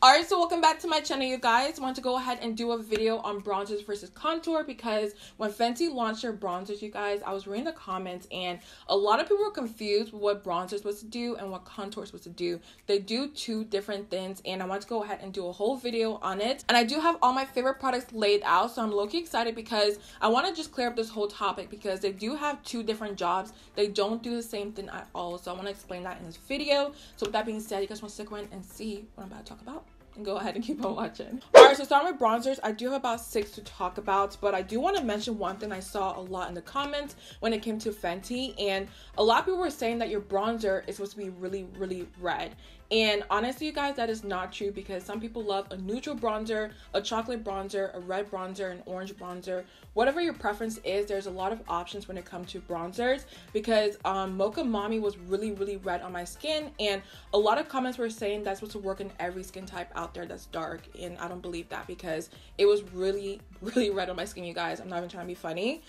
Alright, so welcome back to my channel, you guys. I want to go ahead and do a video on bronzers versus contour because when Fenty launched their bronzers, you guys, I was reading the comments and a lot of people were confused with what bronzer is supposed to do and what contour is supposed to do. They do two different things and I want to go ahead and do a whole video on it. And I do have all my favorite products laid out, so I'm low-key excited because I want to just clear up this whole topic because they do have two different jobs. They don't do the same thing at all, so I want to explain that in this video. So with that being said, you guys want to stick around and see what I'm about to talk about? And go ahead and keep on watching. Alright, so starting with bronzers, I do have about 6 to talk about, but I do want to mention one thing I saw a lot in the comments when it came to Fenty, and a lot of people were saying that your bronzer is supposed to be really red. And honestly, you guys, that is not true because some people love a neutral bronzer, a chocolate bronzer, a red bronzer, an orange bronzer. Whatever your preference is, there's a lot of options when it comes to bronzers because Mocha Mommy was really red on my skin, and a lot of comments were saying that's supposed to work in every skin type out there that's dark, and I don't believe that because it was really red on my skin, you guys. I'm not even trying to be funny.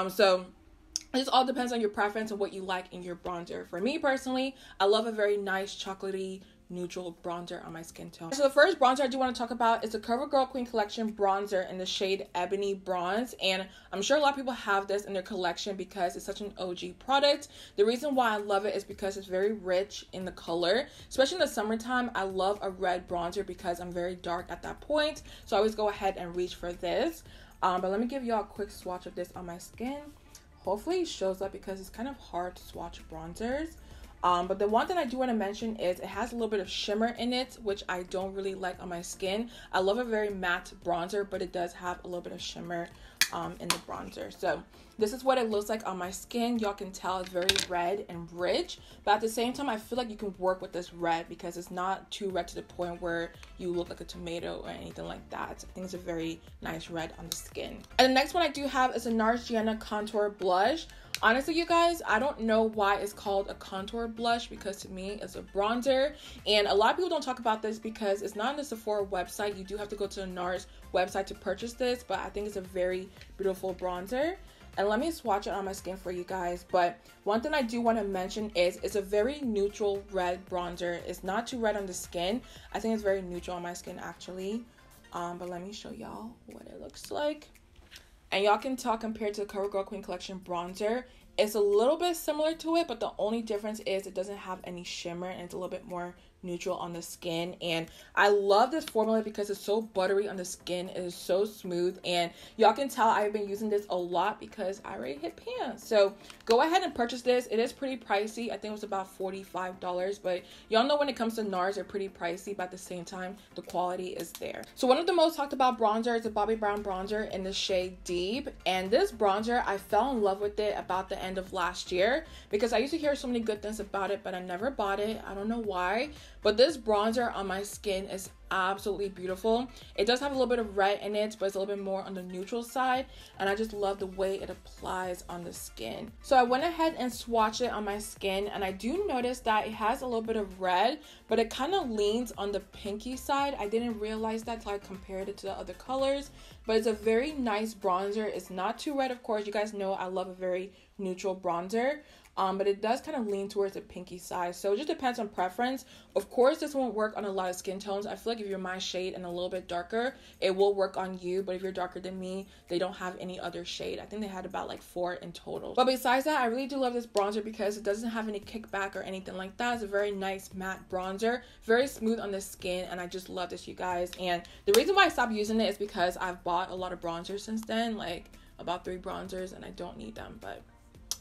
So it just all depends on your preference and what you like in your bronzer. For me personally, I love a very nice chocolatey neutral bronzer on my skin tone. So the first bronzer I do want to talk about is the Covergirl Queen Collection bronzer in the shade Ebony Bronze, and I'm sure a lot of people have this in their collection because it's such an OG product. The reason why I love it is because it's very rich in the color, especially in the summertime. I love a red bronzer because I'm very dark at that point, so I always go ahead and reach for this. But let me give y'all a quick swatch of this on my skin. Hopefully it shows up because it's kind of hard to swatch bronzers. But the one thing I do want to mention is it has a little bit of shimmer in it, which I don't really like on my skin. I love a very matte bronzer, but it does have a little bit of shimmer in the bronzer. So this is what it looks like on my skin. Y'all can tell it's very red and rich, but at the same time I feel like you can work with this red because it's not too red to the point where you look like a tomato or anything like that. I think it's a very nice red on the skin. And the next one I do have is a Nars Gienah contour blush. Honestly, you guys, I don't know why it's called a contour blush because to me it's a bronzer, and a lot of people don't talk about this because it's not on the Sephora website. You do have to go to the Nars website to purchase this, but I think it's a very beautiful bronzer. And let me swatch it on my skin for you guys. But one thing I do want to mention is it's a very neutral red bronzer. It's not too red on the skin. I think it's very neutral on my skin actually. But let me show y'all what it looks like. And y'all can tell compared to the Covergirl Queen Collection bronzer, it's a little bit similar to it, but the only difference is it doesn't have any shimmer and it's a little bit more neutral on the skin. And I love this formula because it's so buttery on the skin. It is so smooth, and y'all can tell I've been using this a lot because I already hit pan. So go ahead and purchase this. It is pretty pricey. I think it was about $45, but y'all know when it comes to Nars, they're pretty pricey, but at the same time the quality is there. So one of the most talked about bronzer is the Bobbi Brown bronzer in the shade Deep, and this bronzer I fell in love with it about the end of last year because I used to hear so many good things about it, but I never bought it. I don't know why. But this bronzer on my skin is absolutely beautiful. It does have a little bit of red in it, but it's a little bit more on the neutral side, and I just love the way it applies on the skin. So I went ahead and swatched it on my skin, and I do notice that it has a little bit of red, but it kind of leans on the pinky side. I didn't realize that until I compared it to the other colors, but it's a very nice bronzer. It's not too red, of course. You guys know I love a very neutral bronzer. But it does kind of lean towards the pinky side, so it just depends on preference. Of course, this won't work on a lot of skin tones. I feel like if you're my shade and a little bit darker, it will work on you, but if you're darker than me, they don't have any other shade. I think they had about like 4 in total. But besides that, I really do love this bronzer because it doesn't have any kickback or anything like that. It's a very nice matte bronzer, very smooth on the skin, and I just love this, you guys. And the reason why I stopped using it is because I've bought a lot of bronzers since then, like about 3 bronzers, and I don't need them, but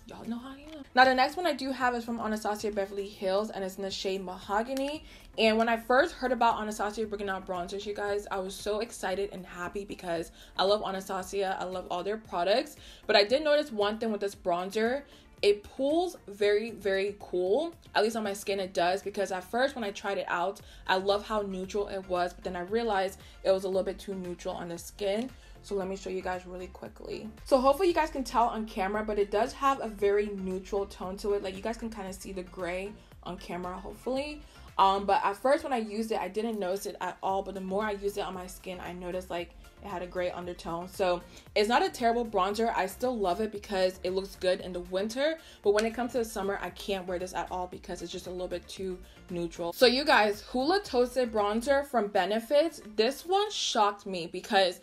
y'all know how I am. Now the next one I do have is from Anastasia Beverly Hills, and it's in the shade Mahogany. And when I first heard about Anastasia bringing out bronzers, you guys, I was so excited and happy because I love Anastasia. I love all their products. But I did notice one thing with this bronzer. It pulls very cool. At least on my skin it does, because at first when I tried it out, I love how neutral it was, but then I realized it was a little bit too neutral on the skin. So let me show you guys really quickly. So hopefully you guys can tell on camera, but it does have a very neutral tone to it. Like you guys can kind of see the gray on camera, hopefully. But at first when I used it, I didn't notice it at all. But the more I used it on my skin, I noticed like It had a gray undertone. So it's not a terrible bronzer. I still love it because it looks good in the winter. But when it comes to the summer, I can't wear this at all because it's just a little bit too neutral. So you guys, Hoola Toasted Bronzer from Benefits. This one shocked me because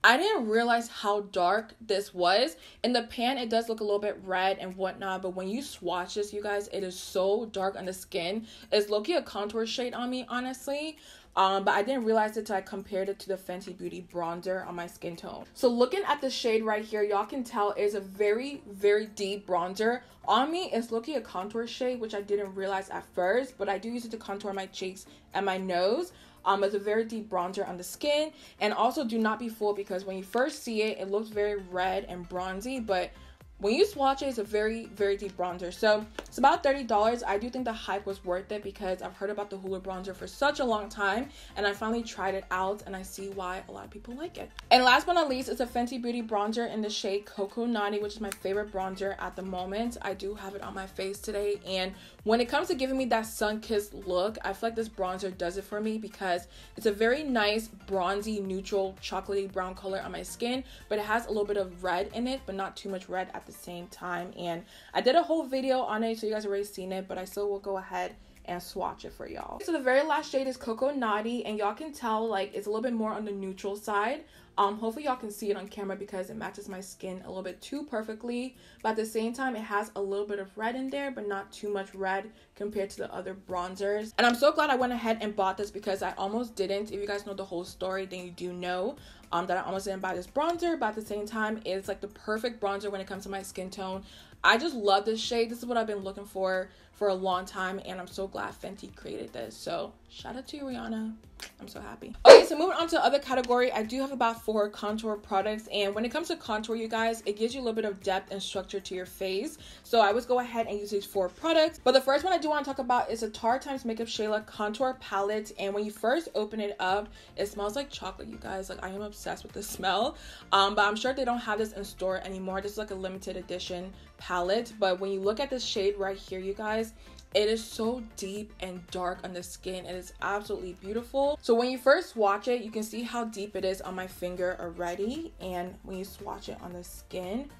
I didn't realize how dark this was. In the pan, it does look a little bit red and whatnot, but when you swatch this, you guys, it is so dark on the skin. It's low-key a contour shade on me, honestly. But I didn't realize it until I compared it to the Fenty Beauty bronzer on my skin tone. So looking at the shade right here, y'all can tell it's a very, very deep bronzer. On me, it's looking a contour shade, which I didn't realize at first, but I do use it to contour my cheeks and my nose. It's a very deep bronzer on the skin. And also do not be fooled because when you first see it, it looks very red and bronzy, but when you swatch it, it's a very, very deep bronzer. So it's about $30. I do think the hype was worth it because I've heard about the Hoola bronzer for such a long time, and I finally tried it out and I see why a lot of people like it. And last but not least, it's a Fenty Beauty bronzer in the shade Coco, which is my favorite bronzer at the moment. I do have it on my face today, and when it comes to giving me that sun-kissed look, I feel like this bronzer does it for me because it's a very nice bronzy, neutral, chocolatey brown color on my skin, but it has a little bit of red in it, but not too much red at the same time. And I did a whole video on it, so you guys already seen it, but I still will go ahead and swatch it for y'all. So the very last shade is Coco, and y'all can tell like it's a little bit more on the neutral side. Hopefully y'all can see it on camera because it matches my skin a little bit too perfectly, but at the same time it has a little bit of red in there, but not too much red compared to the other bronzers. And I'm so glad I went ahead and bought this because I almost didn't. If you guys know the whole story, then you do know that I almost didn't buy this bronzer, but at the same time it's like the perfect bronzer when it comes to my skin tone. I just love this shade. This is what I've been looking for a long time, and I'm so glad Fenty created this. So shout out to you, Rihanna. I'm so happy. Okay, so moving on to the other category, I do have about 4 contour products, and when it comes to contour, you guys, it gives you a little bit of depth and structure to your face. So I always go ahead and use these 4 products. But the first one I do want to talk about is a Tarte x Makeup Shayla contour palette, and when you first open it up, it smells like chocolate, you guys. Like, I am obsessed with the smell. But I'm sure they don't have this in store anymore. This is like a limited edition palette, but when you look at this shade right here, you guys, it is so deep and dark on the skin. It is absolutely beautiful. So when you first swatch it, you can see how deep it is on my finger already, and when you swatch it on the skin,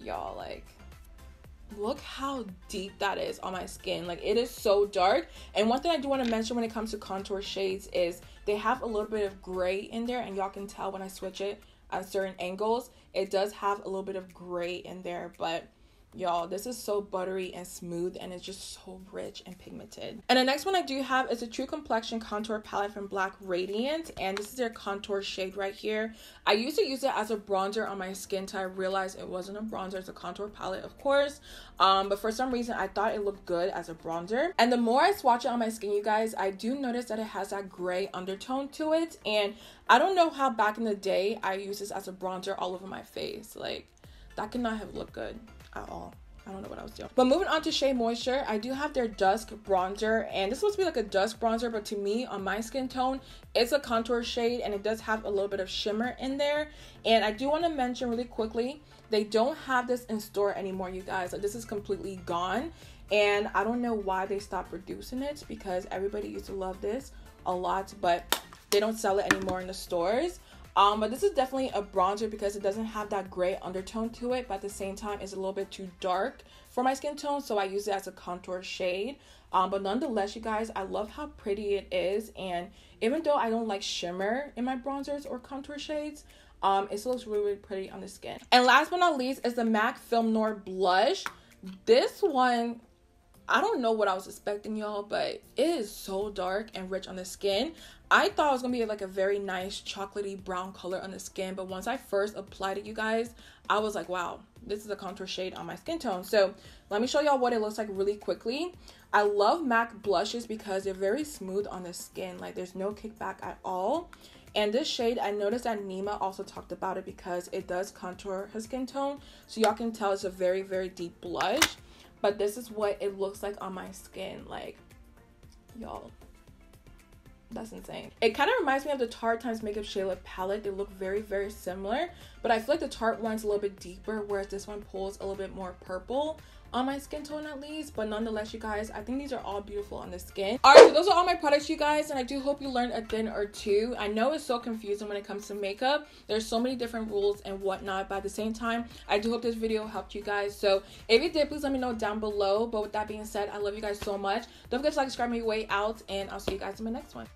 y'all, like, look how deep that is on my skin. Like, it is so dark. And one thing I do want to mention when it comes to contour shades is they have a little bit of gray in there, and y'all can tell when I switch it at certain angles, it does have a little bit of gray in there, but y'all, this is so buttery and smooth, and it's just so rich and pigmented. And the next one I do have is a True Complexion contour palette from Black Radiance, and this is their contour shade right here. I used to use it as a bronzer on my skin till I realized it wasn't a bronzer, it's a contour palette, of course. But for some reason I thought it looked good as a bronzer, and the more I swatch it on my skin, you guys, I do notice that it has that gray undertone to it. And I don't know how back in the day I used this as a bronzer all over my face. Like, that could not have looked good at all. I don't know what I was doing. But moving on to Shea Moisture, I do have their Dusk bronzer, and this is supposed to be like a dusk bronzer, but to me, on my skin tone, it's a contour shade, and it does have a little bit of shimmer in there. And I do want to mention really quickly, they don't have this in store anymore, you guys. Like, this is completely gone, and I don't know why they stopped producing it because everybody used to love this a lot, but they don't sell it anymore in the stores. But this is definitely a bronzer because it doesn't have that gray undertone to it, but at the same time it's a little bit too dark for my skin tone, so I use it as a contour shade. But nonetheless, you guys, I love how pretty it is, and even though I don't like shimmer in my bronzers or contour shades, it still looks really, really pretty on the skin. And last but not least is the MAC Film Noir blush. This one, I don't know what I was expecting, y'all, but it is so dark and rich on the skin. I thought it was gonna be like a very nice chocolatey brown color on the skin, but once I first applied it, you guys, I was like, wow, this is a contour shade on my skin tone. So let me show y'all what it looks like really quickly. I love MAC blushes because they're very smooth on the skin. Like, there's no kickback at all. And this shade, I noticed that Nima also talked about it because it does contour her skin tone. So y'all can tell it's a very, very deep blush. But this is what it looks like on my skin. Like, y'all, that's insane. It kind of reminds me of the Tarte x Makeup Shayla palette. They look very, very similar, but I feel like the Tarte one's a little bit deeper, whereas this one pulls a little bit more purple on my skin tone at least, but nonetheless, you guys, I think these are all beautiful on the skin. All right, so those are all my products, you guys, and I do hope you learned a thing or two. I know it's so confusing when it comes to makeup. There's so many different rules and whatnot, but at the same time, I do hope this video helped you guys. So if it did, please let me know down below. But with that being said, I love you guys so much. Don't forget to like, subscribe, my way out, and I'll see you guys in my next one.